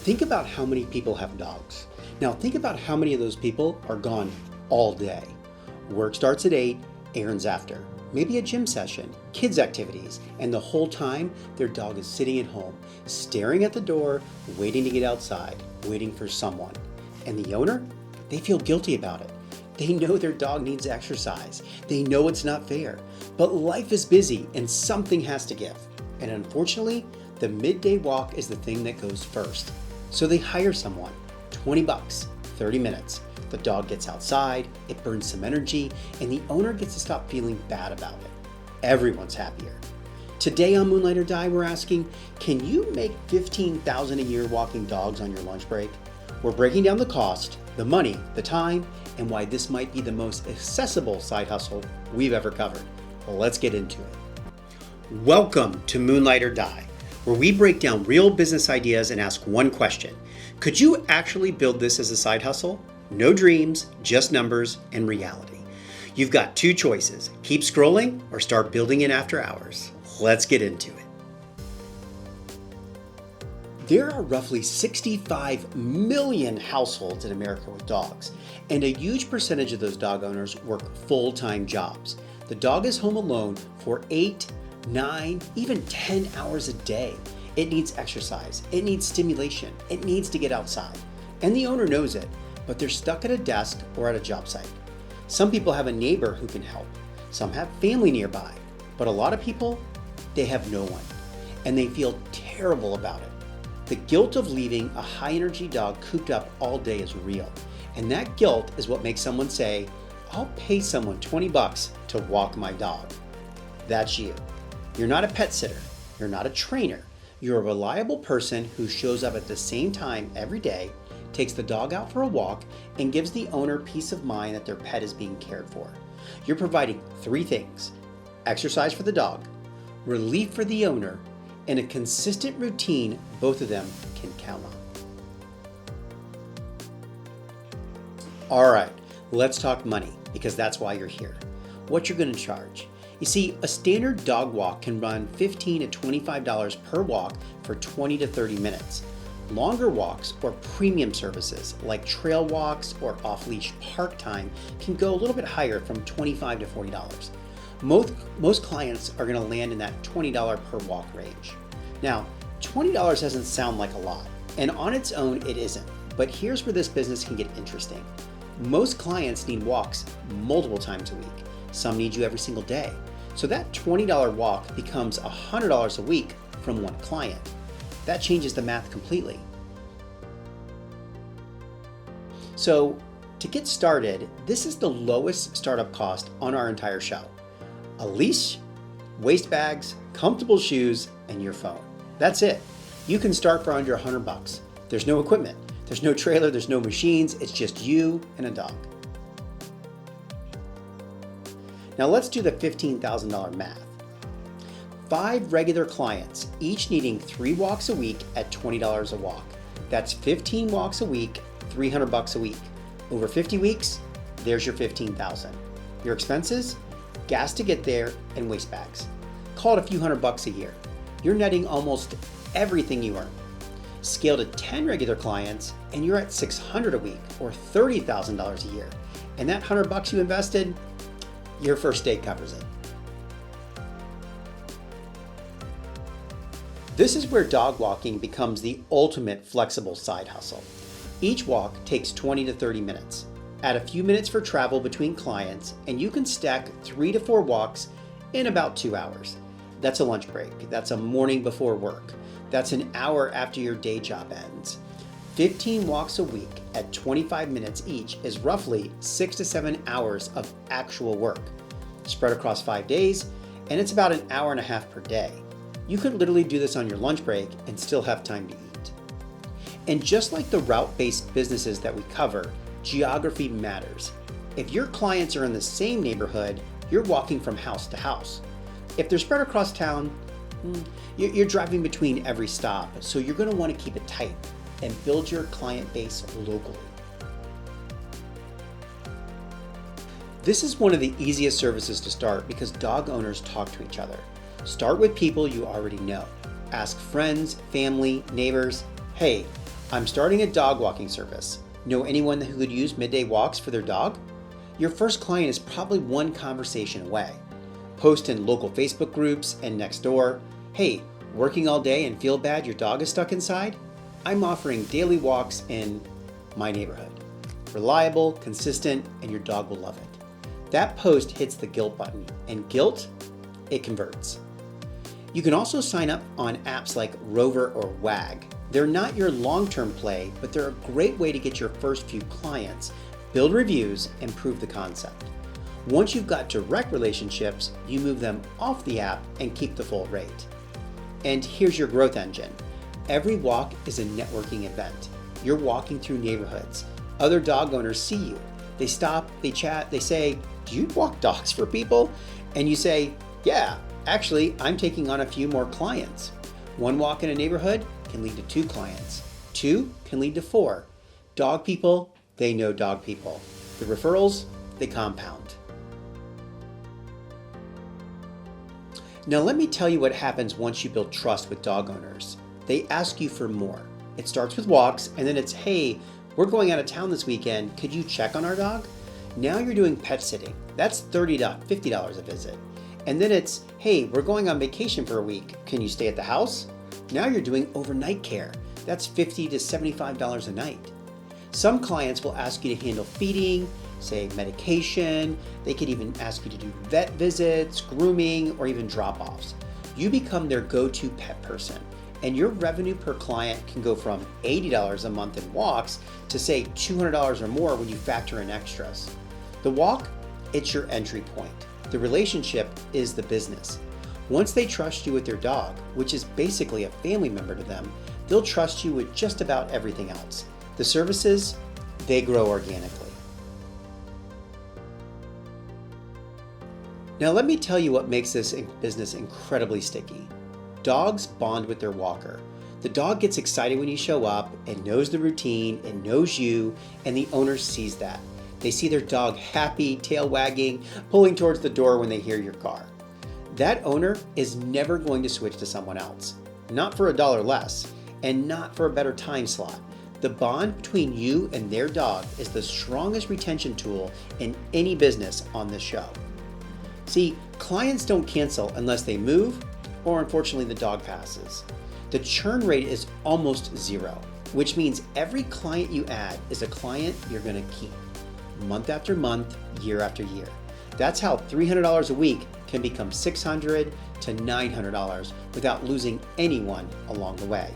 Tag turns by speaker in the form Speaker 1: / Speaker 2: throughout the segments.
Speaker 1: Think about how many people have dogs. Now think about how many of those people are gone all day. Work starts at 8, errands after, maybe a gym session, kids activities, and the whole time their dog is sitting at home, staring at the door, waiting to get outside, waiting for someone. And the owner? They feel guilty about it. They know their dog needs exercise. They know it's not fair. But life is busy and something has to give. And unfortunately, the midday walk is the thing that goes first. So they hire someone, $20, 30 minutes. The dog gets outside, it burns some energy, and the owner gets to stop feeling bad about it. Everyone's happier. Today on Moonlight or Die, we're asking, can you make $15,000 a year walking dogs on your lunch break? We're breaking down the cost, the money, the time, and why this might be the most accessible side hustle we've ever covered. Well, let's get into it. Welcome to Moonlight or Die, where we break down real business ideas and ask one question. Could you actually build this as a side hustle? No dreams, just numbers and reality. You've got two choices. Keep scrolling or start building it after hours. Let's get into it. There are roughly 65 million households in America with dogs, and a huge percentage of those dog owners work full-time jobs. The dog is home alone for 8, 9, even 10 hours a day. It needs exercise, it needs stimulation, it needs to get outside. And the owner knows it, but they're stuck at a desk or at a job site. Some people have a neighbor who can help. Some have family nearby, but a lot of people, they have no one, and they feel terrible about it. The guilt of leaving a high-energy dog cooped up all day is real, and that guilt is what makes someone say, I'll pay someone $20 to walk my dog. That's you. You're not a pet sitter. You're not a trainer. You're a reliable person who shows up at the same time every day, takes the dog out for a walk, and gives the owner peace of mind that their pet is being cared for. You're providing three things: exercise for the dog, relief for the owner, and a consistent routine both of them can count on. All right, let's talk money, because that's why you're here. What you're gonna charge. You see, a standard dog walk can run $15 to $25 per walk for 20 to 30 minutes. Longer walks or premium services like trail walks or off-leash park time can go a little bit higher from $25 to $40. Most clients are going to land in that $20 per walk range. Now, $20 doesn't sound like a lot, and on its own it isn't, but here's where this business can get interesting. Most clients need walks multiple times a week. Some need you every single day. So that $20 walk becomes $100 a week from one client. That changes the math completely. So to get started, this is the lowest startup cost on our entire show. A leash, waist bags, comfortable shoes, and your phone. That's it. You can start for under $100. There's no equipment, there's no trailer, there's no machines, it's just you and a dog. Now let's do the $15,000 math. 5 regular clients, each needing 3 walks a week at $20 a walk. That's 15 walks a week, $300 a week. Over 50 weeks, there's your $15,000. Your expenses? Gas to get there and waste bags. Call it a few $100 a year. You're netting almost everything you earn. Scale to 10 regular clients and you're at $600 a week or $30,000 a year. And that $100 you invested, your first date covers it. This is where dog walking becomes the ultimate flexible side hustle. Each walk takes 20 to 30 minutes. Add a few minutes for travel between clients, and you can stack 3 to 4 walks in about 2 hours. That's a lunch break. That's a morning before work. That's an hour after your day job ends. 15 walks a week at 25 minutes each is roughly 6 to 7 hours of actual work. Spread across 5 days, and it's about an hour and a half per day. You could literally do this on your lunch break and still have time to eat. And just like the route-based businesses that we cover, geography matters. If your clients are in the same neighborhood, you're walking from house to house. If they're spread across town, you're driving between every stop, so you're going to want to keep it tight and build your client base locally. This is one of the easiest services to start because dog owners talk to each other. Start with people you already know. Ask friends, family, neighbors, hey, I'm starting a dog walking service. Know anyone who could use midday walks for their dog? Your first client is probably one conversation away. Post in local Facebook groups and next door, hey, working all day and feel bad your dog is stuck inside? I'm offering daily walks in my neighborhood. Reliable, consistent, and your dog will love it. That post hits the guilt button, and guilt, it converts. You can also sign up on apps like Rover or Wag. They're not your long-term play, but they're a great way to get your first few clients, build reviews, and prove the concept. Once you've got direct relationships, you move them off the app and keep the full rate. And here's your growth engine. Every walk is a networking event. You're walking through neighborhoods. Other dog owners see you. They stop, they chat, they say, do you walk dogs for people? And you say, yeah, actually, I'm taking on a few more clients. One walk in a neighborhood can lead to 2 clients. 2 can lead to 4. Dog people, they know dog people. The referrals, they compound. Now let me tell you what happens once you build trust with dog owners. They ask you for more. It starts with walks, and then it's, hey, we're going out of town this weekend. Could you check on our dog? Now you're doing pet sitting. That's $50 a visit. And then it's, hey, we're going on vacation for a week. Can you stay at the house? Now you're doing overnight care. That's $50 to $75 a night. Some clients will ask you to handle feeding, say medication. They could even ask you to do vet visits, grooming, or even drop-offs. You become their go-to pet person, and your revenue per client can go from $80 a month in walks to say $200 or more when you factor in extras. The walk, it's your entry point. The relationship is the business. Once they trust you with their dog, which is basically a family member to them, they'll trust you with just about everything else. The services, they grow organically. Now let me tell you what makes this business incredibly sticky. Dogs bond with their walker. The dog gets excited when you show up and knows the routine and knows you, and the owner sees that. They see their dog happy, tail wagging, pulling towards the door when they hear your car. That owner is never going to switch to someone else, not for $1 less, and not for a better time slot. The bond between you and their dog is the strongest retention tool in any business on this show. See, clients don't cancel unless they move or unfortunately the dog passes. The churn rate is almost 0, which means every client you add is a client you're going to keep month after month, year after year. That's how $300 a week can become $600 to $900 without losing anyone along the way.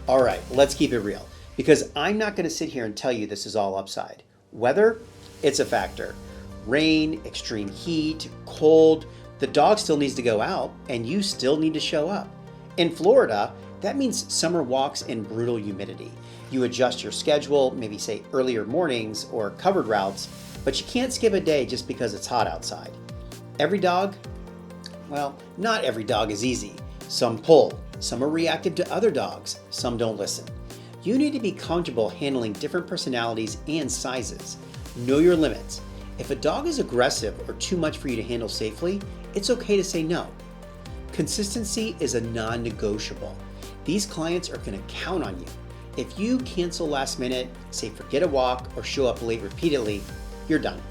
Speaker 1: All right, let's keep it real, because I'm not going to sit here and tell you this is all upside. Weather, it's a factor. Rain, extreme heat, cold, the dog still needs to go out and you still need to show up. In Florida, that means summer walks in brutal humidity. You adjust your schedule, maybe say earlier mornings or covered routes, but you can't skip a day just because it's hot outside. Every dog, well, not every dog is easy. Some pull, some are reactive to other dogs, some don't listen. You need to be comfortable handling different personalities and sizes. Know your limits. If a dog is aggressive or too much for you to handle safely, it's okay to say no. Consistency is a non-negotiable. These clients are going to count on you. If you cancel last minute, say forget a walk, or show up late repeatedly, you're done.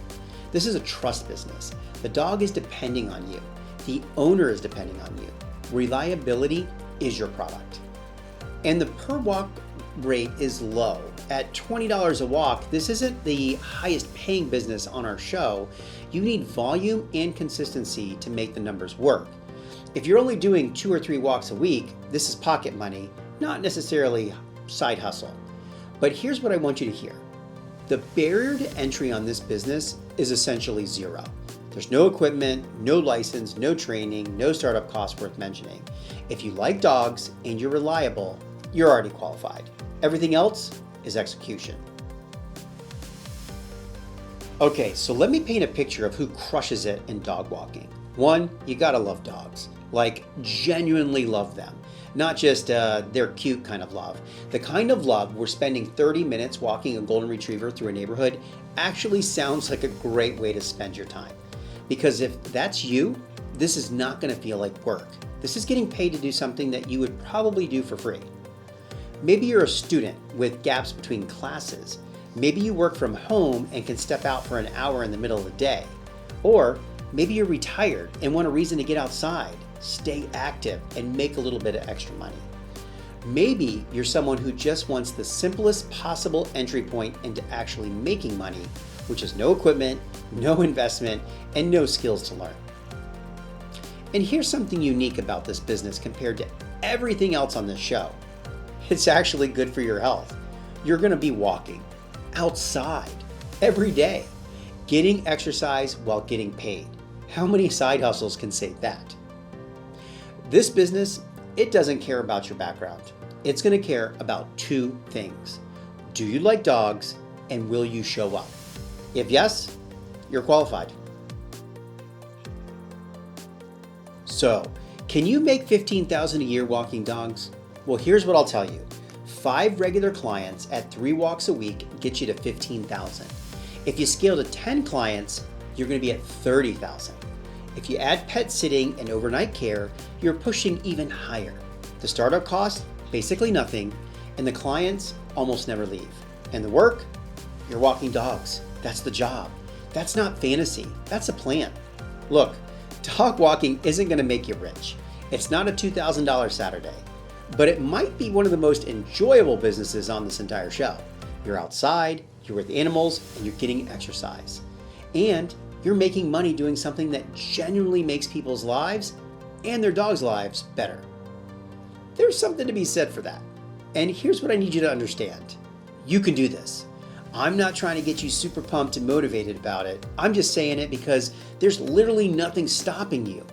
Speaker 1: This is a trust business. The dog is depending on you. The owner is depending on you. Reliability is your product. And the per walk rate is low. At $20 a walk, this isn't the highest paying business on our show. You need volume and consistency to make the numbers work. If you're only doing 2 or 3 walks a week, this is pocket money, not necessarily side hustle. But here's what I want you to hear. The barrier to entry on this business is essentially 0. There's no equipment, no license, no training, no startup costs worth mentioning. If you like dogs and you're reliable, you're already qualified. Everything else is execution. Okay, so let me paint a picture of who crushes it in dog walking. 1, you gotta love dogs. Like, genuinely love them. Not just they're cute kind of love. The kind of love where spending 30 minutes walking a golden retriever through a neighborhood actually sounds like a great way to spend your time. Because if that's you, this is not going to feel like work. This is getting paid to do something that you would probably do for free. Maybe you're a student with gaps between classes. Maybe you work from home and can step out for an hour in the middle of the day. Or maybe you're retired and want a reason to get outside, stay active, and make a little bit of extra money. Maybe you're someone who just wants the simplest possible entry point into actually making money, which is no equipment, no investment, and no skills to learn. And here's something unique about this business compared to everything else on this show. It's actually good for your health. You're going to be walking outside every day, getting exercise while getting paid. How many side hustles can say that? This business, it doesn't care about your background. It's going to care about two things. Do you like dogs, and will you show up? If yes, you're qualified. So, can you make $15,000 a year walking dogs? Well, here's what I'll tell you. 5 regular clients at 3 walks a week get you to $15,000. If you scale to 10 clients, you're going to be at $30,000. If you add pet sitting and overnight care, you're pushing even higher. The startup cost, basically nothing, and the clients almost never leave. And the work, you're walking dogs. That's the job. That's not fantasy. That's a plan. Look, dog walking isn't going to make you rich. It's not a $2,000 Saturday, but it might be one of the most enjoyable businesses on this entire show. You're outside, you're with animals, and you're getting exercise. And you're making money doing something that genuinely makes people's lives and their dogs' lives better. There's something to be said for that. And here's what I need you to understand. You can do this. I'm not trying to get you super pumped and motivated about it. I'm just saying it because there's literally nothing stopping you.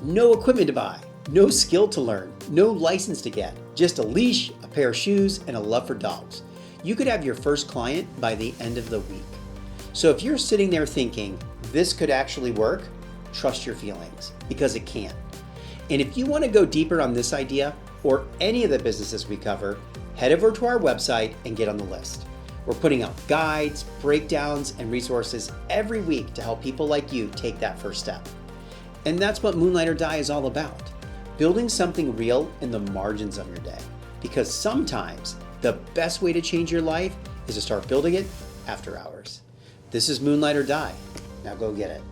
Speaker 1: No equipment to buy, no skill to learn, no license to get, just a leash, a pair of shoes, and a love for dogs. You could have your first client by the end of the week. So if you're sitting there thinking, this could actually work, trust your feelings, because it can. And if you want to go deeper on this idea or any of the businesses we cover, head over to our website and get on the list. We're putting out guides, breakdowns, and resources every week to help people like you take that first step. And that's what Moonlight or Die is all about. Building something real in the margins of your day. Because sometimes the best way to change your life is to start building it after hours. This is Moonlight or Die. Now go get it.